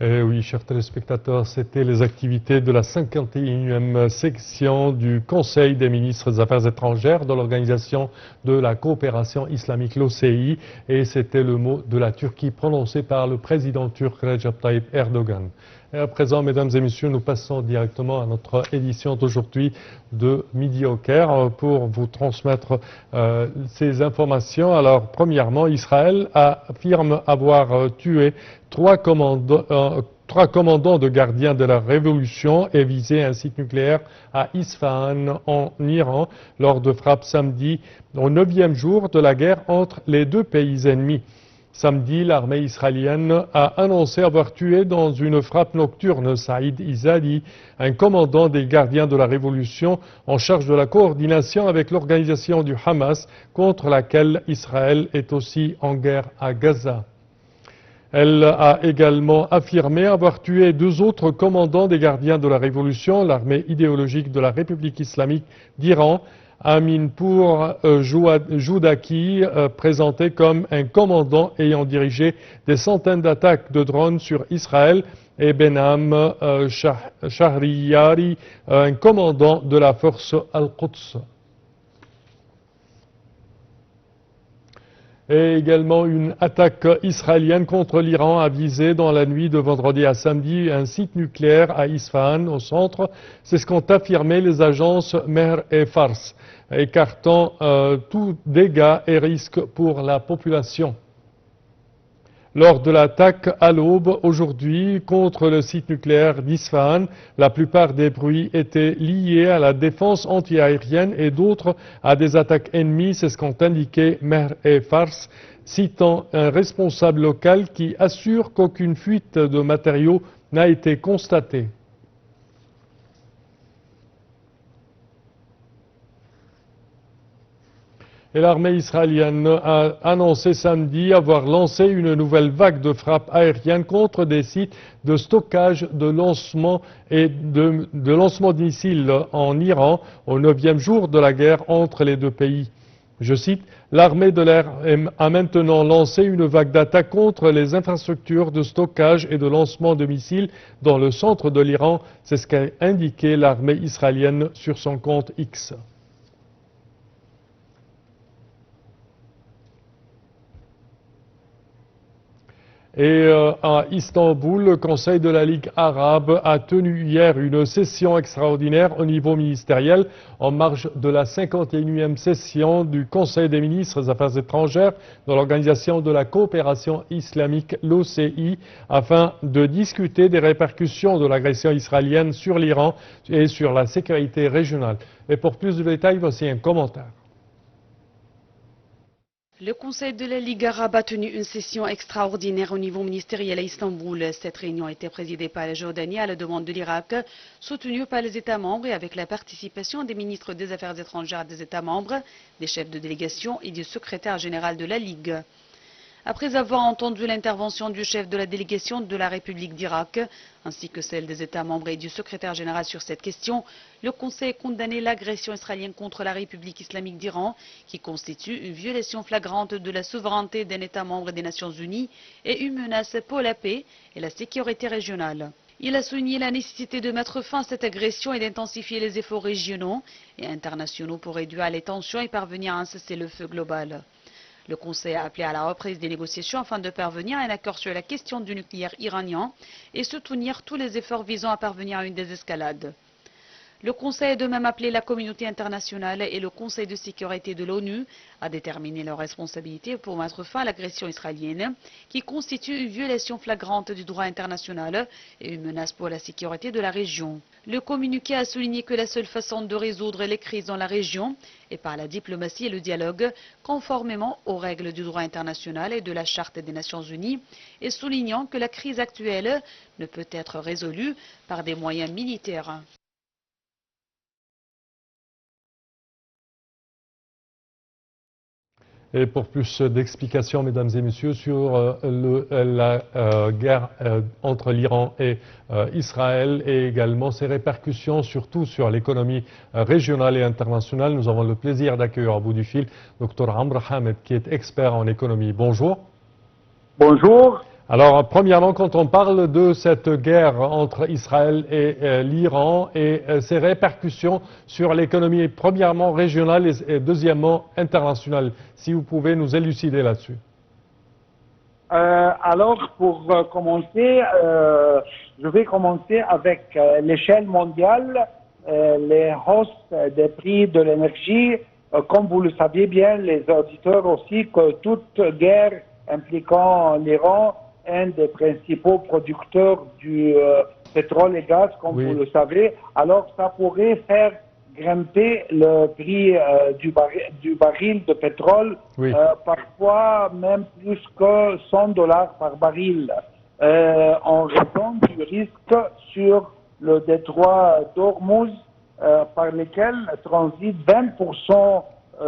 Eh oui, chers téléspectateurs, c'était les activités de la 51e section du Conseil des ministres des Affaires étrangères de l'Organisation de la coopération islamique, l'OCI, et c'était le mot de la Turquie prononcé par le président turc Recep Tayyip Erdogan. Et à présent, mesdames et messieurs, nous passons directement à notre édition d'aujourd'hui de Midi au Caire pour vous transmettre ces informations. Alors, premièrement, Israël affirme avoir tué trois commandants de gardiens de la révolution et visé un site nucléaire à Isfahan en Iran lors de frappes samedi au 9e jour de la guerre entre les deux pays ennemis. Samedi, l'armée israélienne a annoncé avoir tué dans une frappe nocturne Saïd Izadi, un commandant des gardiens de la révolution en charge de la coordination avec l'organisation du Hamas contre laquelle Israël est aussi en guerre à Gaza. Elle a également affirmé avoir tué deux autres commandants des gardiens de la révolution, l'armée idéologique de la République islamique d'Iran, Aminpour Joudaki, présenté comme un commandant ayant dirigé des centaines d'attaques de drones sur Israël, et Benham Shahriyari, un commandant de la force Al-Quds. Et également une attaque israélienne contre l'Iran a visé dans la nuit de vendredi à samedi un site nucléaire à Isfahan au centre. C'est ce qu'ont affirmé les agences Mehr et Fars, écartant tout dégât et risque pour la population. Lors de l'attaque à l'aube aujourd'hui contre le site nucléaire d'Isfahan, la plupart des bruits étaient liés à la défense antiaérienne et d'autres à des attaques ennemies, c'est ce qu'ont indiqué Mehr et Fars, citant un responsable local qui assure qu'aucune fuite de matériaux n'a été constatée. Et l'armée israélienne a annoncé samedi avoir lancé une nouvelle vague de frappes aériennes contre des sites de stockage de lancement et de lancement de missiles en Iran au 9e jour de la guerre entre les deux pays. Je cite, « L'armée de l'air a maintenant lancé une vague d'attaques contre les infrastructures de stockage et de lancement de missiles dans le centre de l'Iran », c'est ce qu'a indiqué l'armée israélienne sur son compte X. Et à Istanbul, le Conseil de la Ligue arabe a tenu hier une session extraordinaire au niveau ministériel en marge de la 51e session du Conseil des ministres des Affaires étrangères de l'Organisation de la coopération islamique, l'OCI, afin de discuter des répercussions de l'agression israélienne sur l'Iran et sur la sécurité régionale. Et pour plus de détails, voici un commentaire. Le Conseil de la Ligue arabe a tenu une session extraordinaire au niveau ministériel à Istanbul. Cette réunion a été présidée par la Jordanie à la demande de l'Irak, soutenue par les États membres et avec la participation des ministres des Affaires étrangères des États membres, des chefs de délégation et du secrétaire général de la Ligue. Après avoir entendu l'intervention du chef de la délégation de la République d'Irak, ainsi que celle des États membres et du secrétaire général sur cette question, le Conseil a condamné l'agression israélienne contre la République islamique d'Iran, qui constitue une violation flagrante de la souveraineté d'un État membre des Nations Unies et une menace pour la paix et la sécurité régionale. Il a souligné la nécessité de mettre fin à cette agression et d'intensifier les efforts régionaux et internationaux pour réduire les tensions et parvenir à un cessez-le-feu global. Le Conseil a appelé à la reprise des négociations afin de parvenir à un accord sur la question du nucléaire iranien et soutenir tous les efforts visant à parvenir à une désescalade. Le Conseil a de même appelé la communauté internationale et le Conseil de sécurité de l'ONU à déterminer leurs responsabilités pour mettre fin à l'agression israélienne, qui constitue une violation flagrante du droit international et une menace pour la sécurité de la région. Le communiqué a souligné que la seule façon de résoudre les crises dans la région est par la diplomatie et le dialogue, conformément aux règles du droit international et de la Charte des Nations Unies, et soulignant que la crise actuelle ne peut être résolue par des moyens militaires. Et pour plus d'explications, mesdames et messieurs, sur la guerre entre l'Iran et Israël et également ses répercussions, surtout sur l'économie régionale et internationale, nous avons le plaisir d'accueillir au bout du fil Dr Amr Hamed, qui est expert en économie. Bonjour. Bonjour. Alors, premièrement, quand on parle de cette guerre entre Israël et l'Iran et ses répercussions sur l'économie, premièrement régionale et deuxièmement internationale, si vous pouvez nous élucider là-dessus. Alors, pour commencer, je vais commencer avec l'échelle mondiale, les hausses des prix de l'énergie. Comme vous le saviez bien, les auditeurs aussi, que toute guerre impliquant l'Iran, un des principaux producteurs du pétrole et gaz, comme vous le savez, alors ça pourrait faire grimper le prix du baril de pétrole, parfois même plus que $100 par baril, en raison du risque sur le détroit d'Ormuz, par lequel transite 20%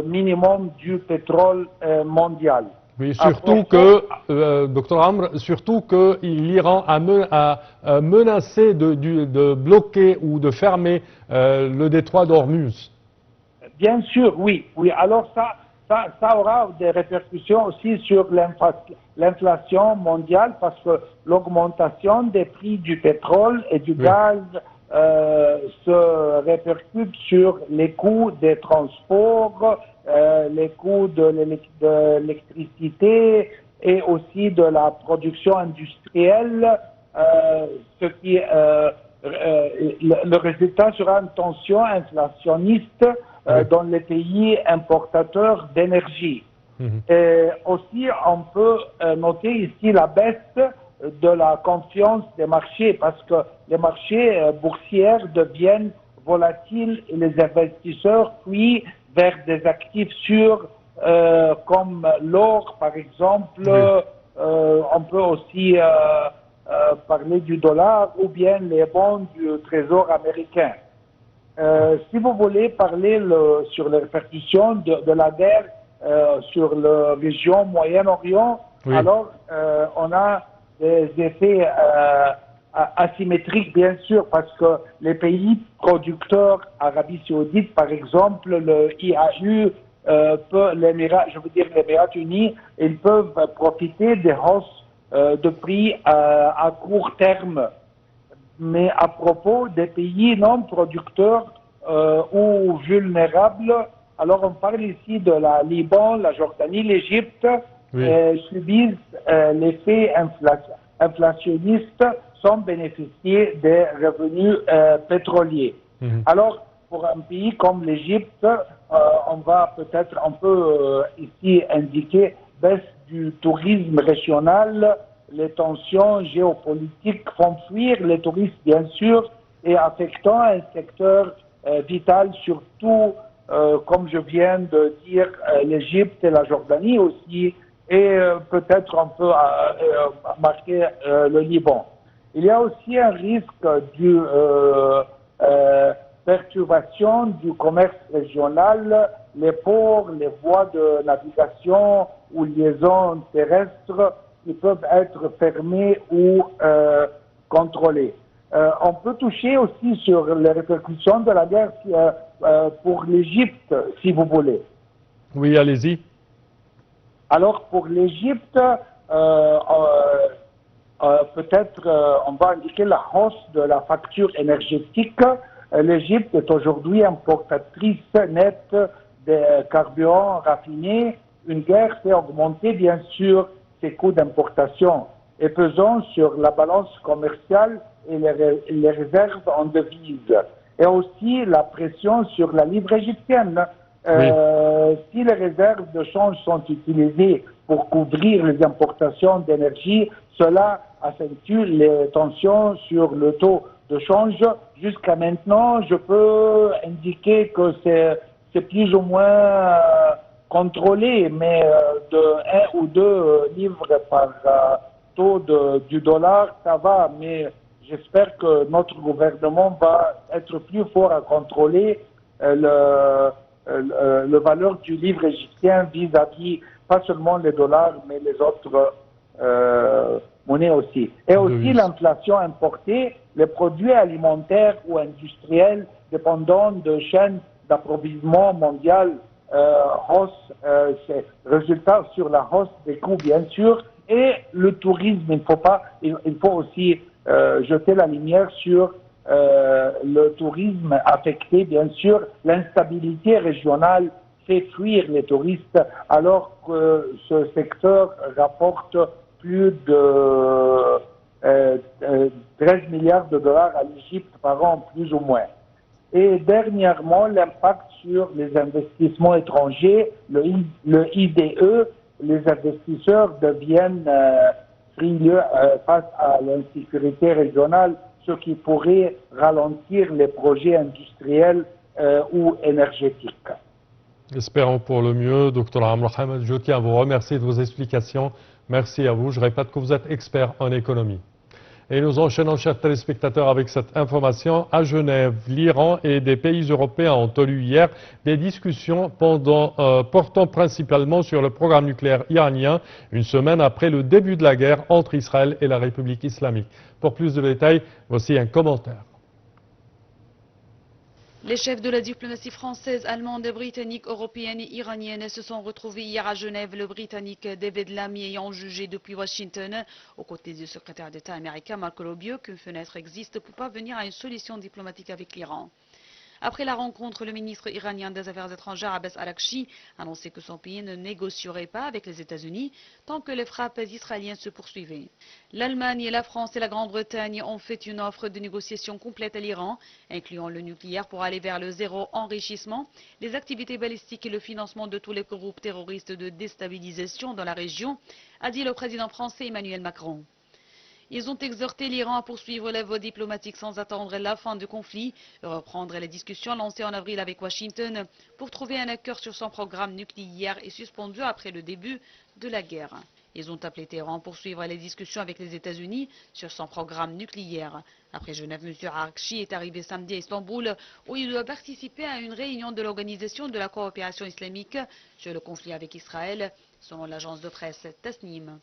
minimum du pétrole mondial. Oui, surtout que, Dr Amr, surtout que l'Iran a menacé de bloquer ou de fermer le détroit d'Ormuz. Bien sûr, oui. Alors ça aura des répercussions aussi sur l'inflation mondiale parce que l'augmentation des prix du pétrole et du gaz se répercute sur les coûts des transports, les coûts de l'électricité et aussi de la production industrielle, le résultat sera une tension inflationniste dans les pays importateurs d'énergie. Et aussi, on peut noter ici la baisse de la confiance des marchés parce que les marchés boursiers deviennent volatiles et les investisseurs fuient vers des actifs sûrs comme l'or par exemple. On peut aussi parler du dollar ou bien les bons du trésor américain. Si vous voulez parler sur les répercussions de la guerre sur la région Moyen-Orient, alors on a des effets asymétriques bien sûr parce que les pays producteurs, Arabie Saoudite par exemple, le IAU, l'Émirat Unis, ils peuvent profiter des hausses de prix à court terme. Mais à propos des pays non producteurs ou vulnérables, alors on parle ici de la Liban, la Jordanie, l'Égypte, subissent l'effet inflationniste sans bénéficier des revenus pétroliers. Alors, pour un pays comme l'Égypte, on peut ici indiquer baisse du tourisme régional, les tensions géopolitiques font fuir les touristes bien sûr et affectant un secteur vital surtout, comme je viens de dire, l'Égypte et la Jordanie aussi, et peut-être on peut marquer le Liban. Il y a aussi un risque de perturbation du commerce régional, les ports, les voies de navigation ou liaisons terrestres qui peuvent être fermées ou contrôlées. On peut toucher aussi sur les répercussions de la guerre pour l'Égypte, si vous voulez. Oui, allez-y. Alors, pour l'Égypte, peut-être on va indiquer la hausse de la facture énergétique. L'Égypte est aujourd'hui importatrice nette des carburants raffinés. Une guerre fait augmenter bien sûr ses coûts d'importation et pesant sur la balance commerciale et les réserves en devises. Et aussi la pression sur la livre égyptienne. Si les réserves de change sont utilisées pour couvrir les importations d'énergie, cela accentue les tensions sur le taux de change. Jusqu'à maintenant, je peux indiquer que c'est plus ou moins contrôlé, mais de 1 ou 2 livres par taux du dollar, ça va. Mais j'espère que notre gouvernement va être plus fort à contrôler le valeur du livre égyptien vis-à-vis pas seulement les dollars, mais les autres monnaies aussi. Et aussi l'inflation importée, les produits alimentaires ou industriels dépendant de chaînes d'approvisionnement mondiales résultat sur la hausse des coûts bien sûr Et le tourisme, il faut aussi jeter la lumière sur le tourisme affecté, bien sûr. L'instabilité régionale fait fuir les touristes, alors que ce secteur rapporte plus de 13 milliards de dollars à l'Égypte par an, plus ou moins. Et dernièrement, l'impact sur les investissements étrangers, le IDE, les investisseurs deviennent frileux face à l'insécurité régionale, ce qui pourrait ralentir les projets industriels ou énergétiques. Espérons pour le mieux. Dr Amr Hamad, je tiens à vous remercier de vos explications. Merci à vous. Je répète que vous êtes expert en économie. Et nous enchaînons, chers téléspectateurs, avec cette information. À Genève, l'Iran et des pays européens ont tenu hier des discussions portant principalement sur le programme nucléaire iranien, une semaine après le début de la guerre entre Israël et la République islamique. Pour plus de détails, voici un commentaire. Les chefs de la diplomatie française, allemande, britannique, européenne et iranienne se sont retrouvés hier à Genève, le Britannique David Lammy ayant jugé depuis Washington, aux côtés du secrétaire d'État américain Marco Rubio, qu'une fenêtre existe pour parvenir à une solution diplomatique avec l'Iran. Après la rencontre, le ministre iranien des Affaires étrangères Abbas Araghchi a annoncé que son pays ne négocierait pas avec les États-Unis tant que les frappes israéliennes se poursuivaient. L'Allemagne, la France et la Grande-Bretagne ont fait une offre de négociation complète à l'Iran, incluant le nucléaire pour aller vers le zéro enrichissement, les activités balistiques et le financement de tous les groupes terroristes de déstabilisation dans la région, a dit le président français Emmanuel Macron. Ils ont exhorté l'Iran à poursuivre les voies diplomatiques sans attendre la fin du conflit et reprendre les discussions lancées en avril avec Washington pour trouver un accord sur son programme nucléaire et suspendu après le début de la guerre. Ils ont appelé Téhéran à poursuivre les discussions avec les États-Unis sur son programme nucléaire. Après Genève, M. Araghchi est arrivé samedi à Istanbul où il doit participer à une réunion de l'Organisation de la coopération islamique sur le conflit avec Israël, selon l'agence de presse Tasnim.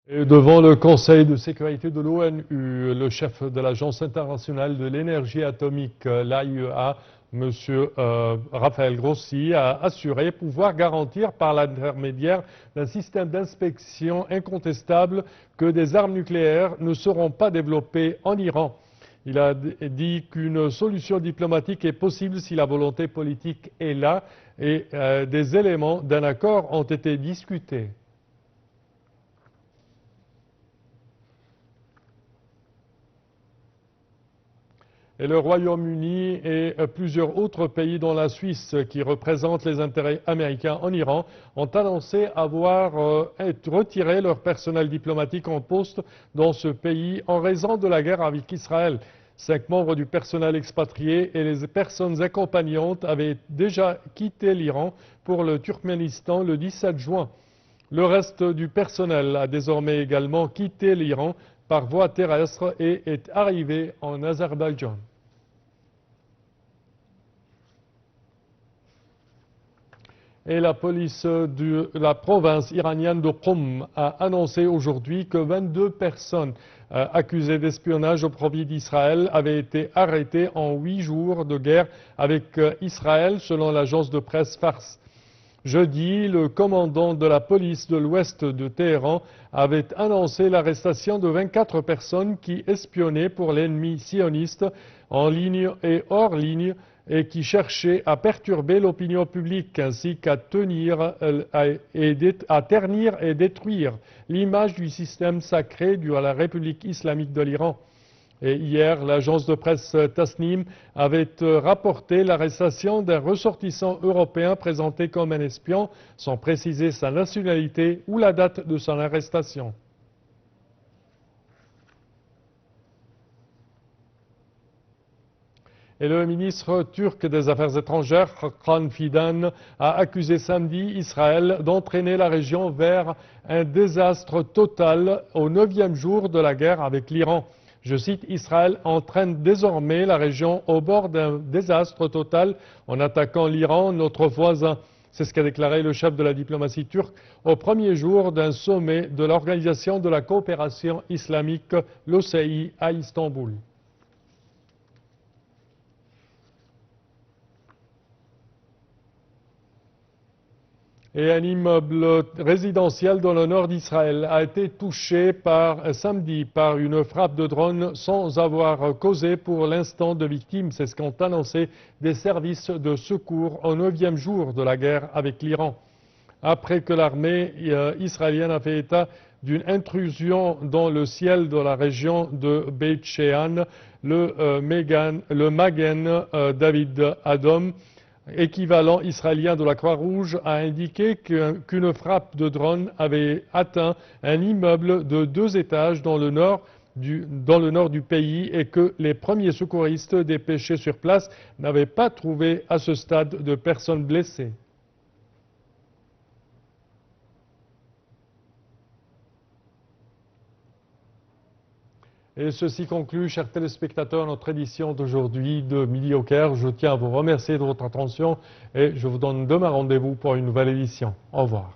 Et devant le Conseil de sécurité de l'ONU, le chef de l'Agence internationale de l'énergie atomique, l'AIEA, M. Rafael Grossi, a assuré pouvoir garantir par l'intermédiaire d'un système d'inspection incontestable que des armes nucléaires ne seront pas développées en Iran. Il a dit qu'une solution diplomatique est possible si la volonté politique est là et des éléments d'un accord ont été discutés. Et le Royaume-Uni et plusieurs autres pays, dont la Suisse, qui représentent les intérêts américains en Iran, ont annoncé avoir retiré leur personnel diplomatique en poste dans ce pays en raison de la guerre avec Israël. 5 membres du personnel expatrié et les personnes accompagnantes avaient déjà quitté l'Iran pour le Turkménistan le 17 juin. Le reste du personnel a désormais également quitté l'Iran par voie terrestre et est arrivé en Azerbaïdjan. Et la police de la province iranienne de Qom a annoncé aujourd'hui que 22 personnes accusées d'espionnage au profit d'Israël avaient été arrêtées en 8 jours de guerre avec Israël, selon l'agence de presse Fars. Jeudi, le commandant de la police de l'ouest de Téhéran avait annoncé l'arrestation de 24 personnes qui espionnaient pour l'ennemi sioniste en ligne et hors ligne et qui cherchaient à perturber l'opinion publique ainsi qu'à ternir et détruire l'image du système sacré de la République islamique de l'Iran. Et hier, l'agence de presse Tasnim avait rapporté l'arrestation d'un ressortissant européen présenté comme un espion, sans préciser sa nationalité ou la date de son arrestation. Et le ministre turc des Affaires étrangères, Hakan Fidan, a accusé samedi Israël d'entraîner la région vers un désastre total au 9e jour de la guerre avec l'Iran. Je cite, Israël entraîne désormais la région au bord d'un désastre total en attaquant l'Iran, notre voisin. C'est ce qu'a déclaré le chef de la diplomatie turque au premier jour d'un sommet de l'Organisation de la coopération islamique, l'OCI, à Istanbul. Et un immeuble résidentiel dans le nord d'Israël a été touché samedi par une frappe de drone sans avoir causé pour l'instant de victimes. C'est ce qu'ont annoncé des services de secours au 9e jour de la guerre avec l'Iran. Après que l'armée israélienne a fait état d'une intrusion dans le ciel de la région de Beit Shean, le Magen David Adom, équivalent israélien de la Croix-Rouge, a indiqué qu'une frappe de drone avait atteint un immeuble de 2 étages dans le nord du pays et que les premiers secouristes dépêchés sur place n'avaient pas trouvé à ce stade de personnes blessées. Et ceci conclut, chers téléspectateurs, notre édition d'aujourd'hui de Midi au Caire. Je tiens à vous remercier de votre attention et je vous donne demain rendez-vous pour une nouvelle édition. Au revoir.